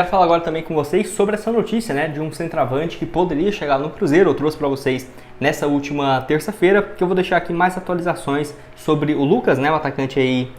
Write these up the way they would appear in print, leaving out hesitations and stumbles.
Quero falar agora também com vocês sobre essa notícia, né, de um centroavante que poderia chegar no Cruzeiro. Eu trouxe para vocês nessa última terça-feira, que eu vou deixar aqui mais atualizações sobre o Lucas, né, o atacante aí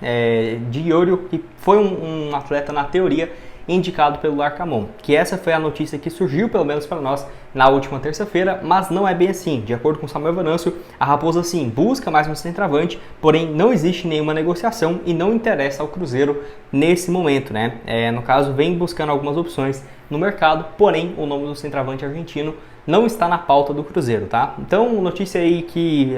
de Iorio, que foi um atleta na teoria indicado pelo Larcamon, que essa foi a notícia que surgiu, pelo menos para nós, na última terça-feira, mas não é bem assim. De acordo com Samuel Venâncio, a Raposa sim busca mais um centroavante, porém não existe nenhuma negociação e não interessa ao Cruzeiro nesse momento, né? No caso, vem buscando algumas opções no mercado, porém o nome do centroavante argentino não está na pauta do Cruzeiro, tá? Então, notícia aí que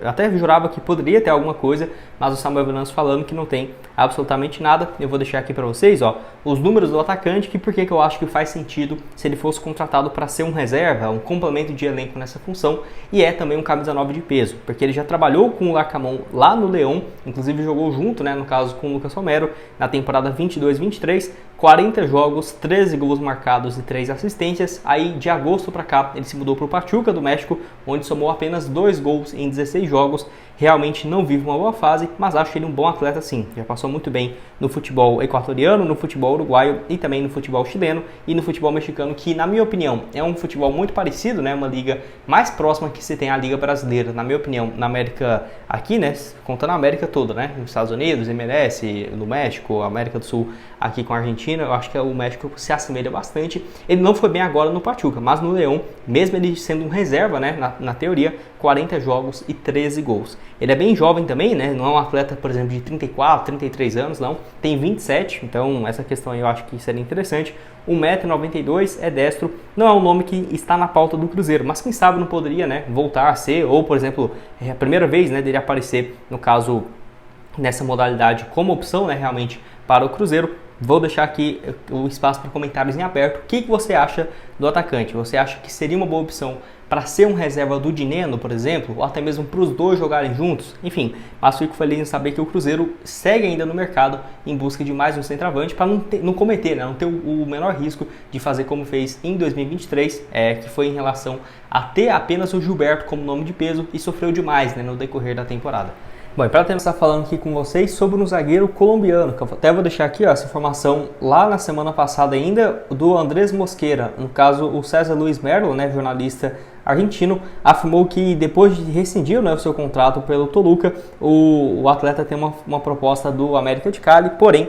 até jurava que poderia ter alguma coisa, mas o Samuel Venâncio falando que não tem absolutamente nada. Eu vou deixar aqui para vocês, ó, os números do atacante, que porque que eu acho que faz sentido se ele fosse contratado para ser um reserva, um complemento de elenco nessa função, e é também um camisa 9 de peso, porque ele já trabalhou com o Larcamon lá no Leão, inclusive jogou junto, né, no caso com o Lucas Romero, na temporada 22-23, 40 jogos, 13 gols marcados e 3 assistências. Aí de agosto para cá ele se mudou para o Pachuca do México, onde somou apenas 2 gols em 16 jogos. Realmente não vive uma boa fase, mas acho ele um bom atleta sim. Já passou muito bem no futebol equatoriano, no futebol uruguaio e também no futebol chileno e no futebol mexicano, que na minha opinião é um futebol muito parecido, né? Uma liga mais próxima que se tem a Liga Brasileira, na minha opinião, na América aqui, né? Contando a América toda, né? Nos Estados Unidos, MLS, no México, América do Sul aqui com a Argentina, eu acho que o México se assemelha bastante. Ele não foi bem agora no Pachuca, mas no Leão, mesmo ele sendo um reserva, né? Na teoria, 40 jogos e 13 gols. Ele é bem jovem também, né? Não é um atleta, por exemplo, de 34, 33 anos, não. Tem 27, então essa questão aí eu acho que seria interessante. 1,92 m, é destro, não é um nome que está na pauta do Cruzeiro, mas quem sabe não poderia, né, voltar a ser, ou por exemplo, é a primeira vez, né, dele aparecer, no caso, nessa modalidade como opção, né, realmente para o Cruzeiro. Vou deixar aqui o espaço para comentários em aberto. O que você acha do atacante? Você acha que seria uma boa opção para ser um reserva do Dineno, por exemplo, ou até mesmo para os dois jogarem juntos? Enfim, mas fico feliz em saber que o Cruzeiro segue ainda no mercado em busca de mais um centroavante para não cometer, né, não ter o menor risco de fazer como fez em 2023, que foi em relação a ter apenas o Gilberto como nome de peso e sofreu demais, né, no decorrer da temporada. Bom, e para começar falando aqui com vocês sobre um zagueiro colombiano, que eu até vou deixar aqui, ó, essa informação lá na semana passada ainda, do Andrés Mosquera. No caso, o César Luis Merlo, né, jornalista argentino, afirmou que depois de rescindir, né, o seu contrato pelo Toluca, o atleta tem uma proposta do América de Cali, porém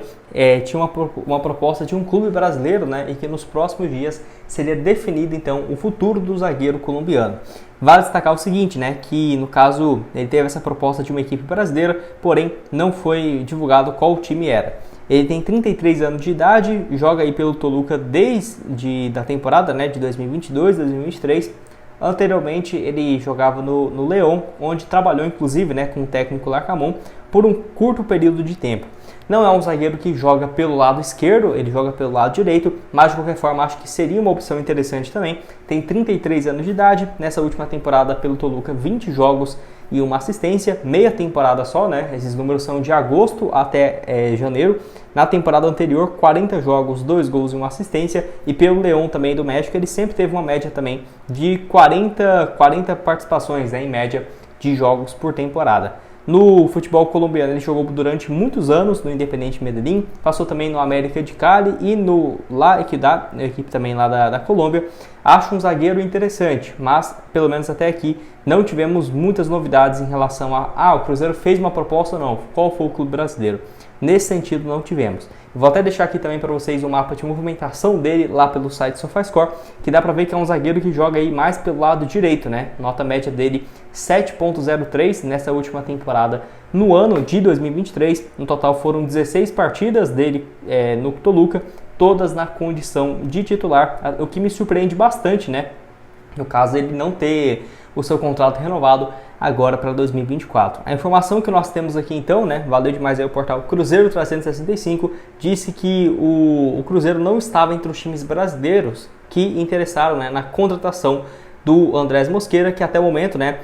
tinha uma proposta de um clube brasileiro, né, e que nos próximos dias seria definido então o futuro do zagueiro colombiano. Vale destacar o seguinte, né, que no caso ele teve essa proposta de uma equipe brasileira, porém não foi divulgado qual time era. Ele tem 33 anos de idade, joga aí pelo Toluca desde a temporada, né, de 2022, 2023. Anteriormente ele jogava no Leão, onde trabalhou inclusive, né, com o técnico Larcamon por um curto período de tempo. Não é um zagueiro que joga pelo lado esquerdo, ele joga pelo lado direito, mas de qualquer forma acho que seria uma opção interessante também. Tem 33 anos de idade, nessa última temporada pelo Toluca 20 jogos e uma assistência, meia temporada só, né? Esses números são de agosto até janeiro. Na temporada anterior, 40 jogos, 2 gols e uma assistência. E pelo Leão também do México, ele sempre teve uma média também de 40 participações, né, em média de jogos por temporada. No futebol colombiano ele jogou durante muitos anos no Independiente Medellín, passou também no América de Cali e no La Equidad, a equipe também lá da Colômbia. Acho um zagueiro interessante, mas pelo menos até aqui não tivemos muitas novidades em relação o Cruzeiro fez uma proposta ou não, qual foi o clube brasileiro. Nesse sentido não tivemos. Vou até deixar aqui também para vocês um mapa de movimentação dele lá pelo site SofaScore, que dá para ver que é um zagueiro que joga aí mais pelo lado direito, né? Nota média dele 7.03 nessa última temporada no ano de 2023. No total foram 16 partidas dele no Toluca, todas na condição de titular, o que me surpreende bastante, né? No caso, ele não ter o seu contrato renovado agora para 2024. A informação que nós temos aqui então, né, valeu demais aí o portal Cruzeiro 365, disse que o Cruzeiro não estava entre os times brasileiros que interessaram, né, na contratação do Andrés Mosquera, que até o momento, né,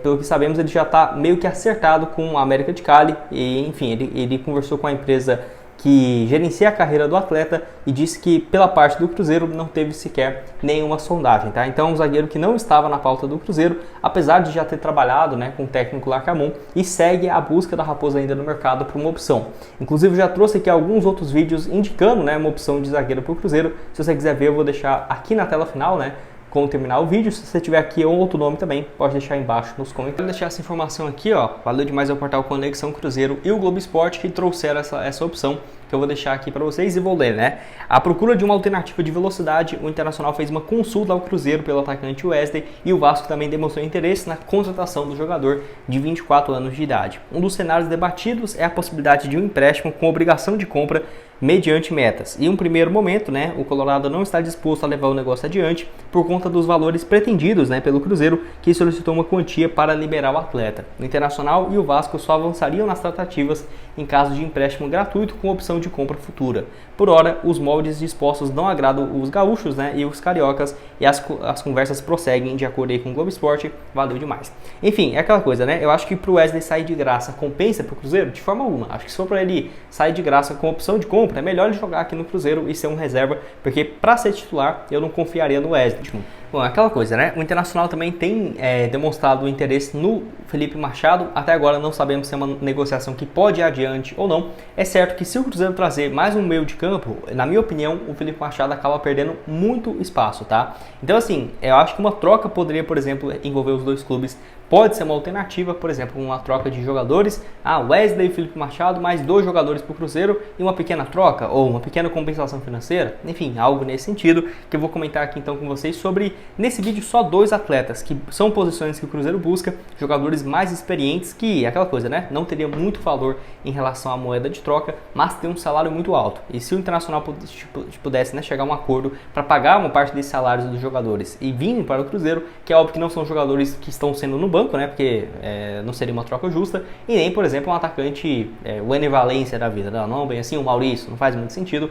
pelo que sabemos, ele já está meio que acertado com a América de Cali, e enfim, ele conversou com a empresa que gerencia a carreira do atleta e disse que pela parte do Cruzeiro não teve sequer nenhuma sondagem, tá? Então é um zagueiro que não estava na pauta do Cruzeiro, apesar de já ter trabalhado, né, com o técnico Larcamon, e segue a busca da Raposa ainda no mercado por uma opção. Inclusive já trouxe aqui alguns outros vídeos indicando, né, uma opção de zagueiro para o Cruzeiro. Se você quiser ver, eu vou deixar aqui na tela final, né, quando terminar o vídeo. Se você tiver aqui ou outro nome também, pode deixar aí embaixo nos comentários. Vou deixar essa informação aqui, ó. Valeu demais ao portal Conexão Cruzeiro e o Globo Esporte que trouxeram essa opção, que eu vou deixar aqui para vocês e vou ler, né? À procura de uma alternativa de velocidade, o Internacional fez uma consulta ao Cruzeiro pelo atacante Wesley e o Vasco também demonstrou interesse na contratação do jogador de 24 anos de idade. Um dos cenários debatidos é a possibilidade de um empréstimo com obrigação de compra mediante metas. E em um primeiro momento, né, o Colorado não está disposto a levar o negócio adiante por conta dos valores pretendidos, né, pelo Cruzeiro, que solicitou uma quantia para liberar o atleta. O Internacional e o Vasco só avançariam nas tratativas em caso de empréstimo gratuito com opção de compra futura. Por hora, os moldes dispostos não agradam os gaúchos, né, e os cariocas, e as conversas prosseguem de acordo aí com o Globo Esporte. Valeu demais. Enfim, é aquela coisa, né? Eu acho que pro Wesley sair de graça compensa pro Cruzeiro? De forma alguma. Acho que se for para ele sair de graça com opção de compra, é melhor ele jogar aqui no Cruzeiro e ser um reserva, porque para ser titular eu não confiaria no Wesley. Bom, é aquela coisa, né? O Internacional também tem demonstrado interesse no Felipe Machado. Até agora não sabemos se é uma negociação que pode ir adiante ou não. É certo que se o Cruzeiro trazer mais um meio de campo, na minha opinião, o Felipe Machado acaba perdendo muito espaço, tá? Então, assim, eu acho que uma troca poderia, por exemplo, envolver os dois clubes. Pode ser uma alternativa, por exemplo, uma troca de jogadores. Wesley e Felipe Machado, mais 2 jogadores para o Cruzeiro e uma pequena troca ou uma pequena compensação financeira. Enfim, algo nesse sentido que eu vou comentar aqui então com vocês sobre, nesse vídeo, só 2 atletas, que são posições que o Cruzeiro busca, jogadores mais experientes, que é aquela coisa, né? Não teria muito valor em relação à moeda de troca, mas tem um salário muito alto. E se o Internacional pudesse, né, chegar a um acordo para pagar uma parte desses salários dos jogadores e virem para o Cruzeiro, que é óbvio que não são jogadores que estão sendo no banco, né? Porque não seria uma troca justa, e nem, por exemplo, um atacante, o Ener Valencia da vida, não bem assim, o Maurício, não faz muito sentido.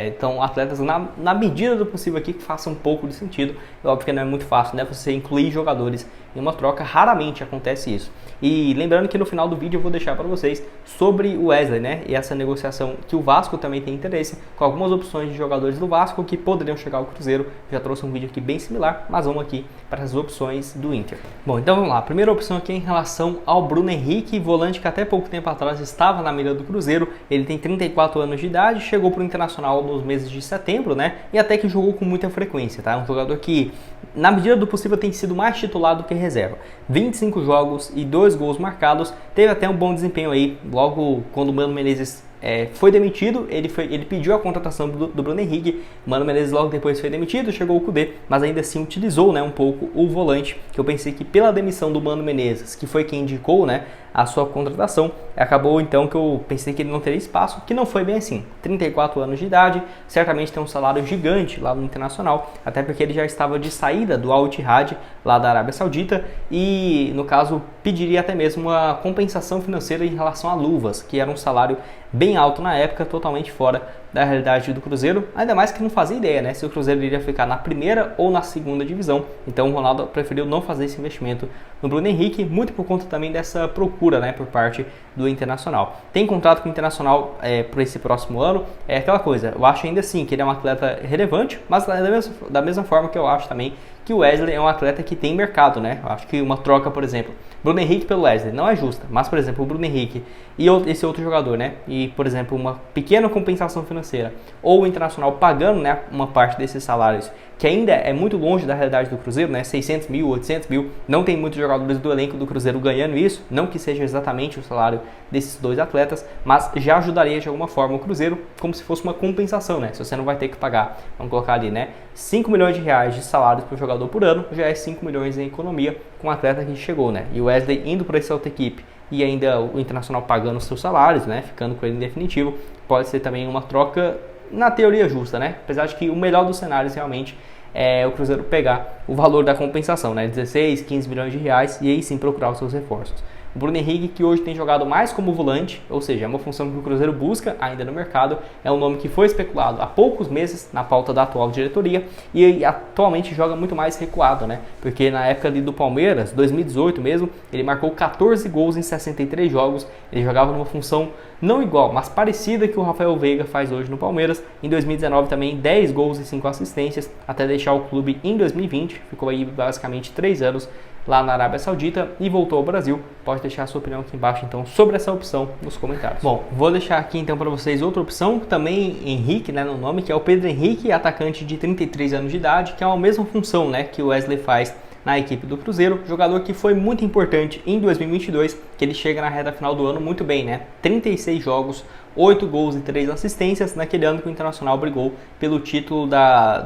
Então, atletas na medida do possível aqui que façam um pouco de sentido. É óbvio que não é muito fácil, né? Você incluir jogadores em uma troca, raramente acontece isso. E lembrando que no final do vídeo eu vou deixar para vocês sobre o Wesley, né? E essa negociação que o Vasco também tem interesse, com algumas opções de jogadores do Vasco que poderiam chegar ao Cruzeiro. Já trouxe um vídeo aqui bem similar, mas vamos aqui para as opções do Inter. Bom, então vamos lá. A primeira opção aqui é em relação ao Bruno Henrique, volante que até pouco tempo atrás estava na mira do Cruzeiro. Ele tem 34 anos de idade, chegou para o Internacional nos meses de setembro, né? E até que jogou com muita frequência, tá? Um jogador que, na medida do possível, tem sido mais titular do que reserva. 25 jogos e 2 gols marcados, teve até um bom desempenho aí, logo quando o Mano Menezes foi demitido, ele pediu a contratação do Bruno Henrique. Mano Menezes logo depois foi demitido, chegou o Kudê, mas ainda assim utilizou, né, um pouco o volante, que eu pensei que pela demissão do Mano Menezes, que foi quem indicou, né, a sua contratação, acabou então que eu pensei que ele não teria espaço, que não foi bem assim. 34 anos de idade, certamente tem um salário gigante lá no Internacional, até porque ele já estava de saída do Al Ittihad, lá da Arábia Saudita, e no caso pediria até mesmo uma compensação financeira em relação a luvas, que era um salário bem alto na época, totalmente fora da realidade do Cruzeiro, ainda mais que não fazia ideia, né, se o Cruzeiro iria ficar na primeira ou na segunda divisão. Então o Ronaldo preferiu não fazer esse investimento no Bruno Henrique, muito por conta também dessa procura, né, por parte do Internacional. Tem contrato com o Internacional por esse próximo ano, é aquela coisa, eu acho ainda assim que ele é um atleta relevante, mas da mesma forma que eu acho também que o Wesley é um atleta que tem mercado, né? Eu acho que uma troca, por exemplo, Bruno Henrique pelo Wesley não é justa, mas, por exemplo, o Bruno Henrique e esse outro jogador, né? E, por exemplo, uma pequena compensação financeira, ou o Internacional pagando, né, uma parte desses salários, que ainda é muito longe da realidade do Cruzeiro, né? 600 mil, 800 mil, não tem muitos jogadores do elenco do Cruzeiro ganhando isso, não que seja exatamente o salário desses 2 atletas, mas já ajudaria de alguma forma o Cruzeiro, como se fosse uma compensação, né? Se você não vai ter que pagar, vamos colocar ali, né, 5 milhões de reais de salários para o jogador por ano, já é 5 milhões em economia com o atleta que chegou, né? E o Wesley indo para essa outra equipe e ainda o Internacional pagando os seus salários, né, ficando com ele em definitivo, pode ser também uma troca na teoria justa, né? Apesar de que o melhor dos cenários realmente é o Cruzeiro pegar o valor da compensação, né, 16, 15 milhões de reais, e aí sim procurar os seus reforços. O Bruno Henrique, que hoje tem jogado mais como volante, ou seja, é uma função que o Cruzeiro busca ainda no mercado, é um nome que foi especulado há poucos meses na pauta da atual diretoria e atualmente joga muito mais recuado, né? Porque na época ali do Palmeiras, 2018 mesmo, ele marcou 14 gols em 63 jogos, ele jogava numa função não igual, mas parecida que o Rafael Veiga faz hoje no Palmeiras. Em 2019 também 10 gols e 5 assistências, até deixar o clube em 2020, ficou aí basicamente 3 anos lá na Arábia Saudita e voltou ao Brasil. Pode deixar a sua opinião aqui embaixo então sobre essa opção nos comentários. Bom, vou deixar aqui então para vocês outra opção, também Henrique, né, no nome, que é o Pedro Henrique, atacante de 33 anos de idade, que é a mesma função, né, que o Wesley faz na equipe do Cruzeiro, jogador que foi muito importante em 2022, que ele chega na reta final do ano muito bem, né? 36 jogos, 8 gols e 3 assistências, naquele ano que o Internacional brigou pelo título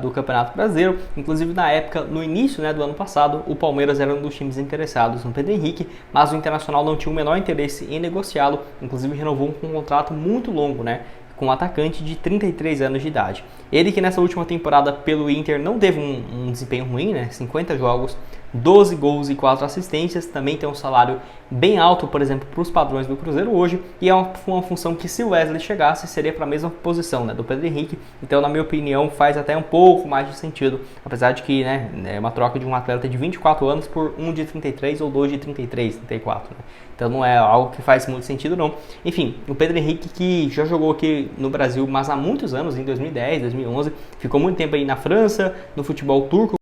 do Campeonato Brasileiro. Inclusive na época, no início, né, do ano passado, o Palmeiras era um dos times interessados no Pedro Henrique, mas o Internacional não tinha o menor interesse em negociá-lo, inclusive renovou com um contrato muito longo, né? Com um atacante de 33 anos de idade. Ele que nessa última temporada pelo Inter não teve um desempenho ruim, né? 50 jogos, 12 gols e 4 assistências, também tem um salário bem alto, por exemplo, para os padrões do Cruzeiro hoje, e é uma função que se o Wesley chegasse, seria para a mesma posição, né, do Pedro Henrique. Então, na minha opinião, faz até um pouco mais de sentido, apesar de que, né, é uma troca de um atleta de 24 anos por um de 33 ou dois de 33, 34, né? Então não é algo que faz muito sentido não. Enfim, o Pedro Henrique, que já jogou aqui no Brasil, mas há muitos anos, em 2010, 2011, ficou muito tempo aí na França, no futebol turco,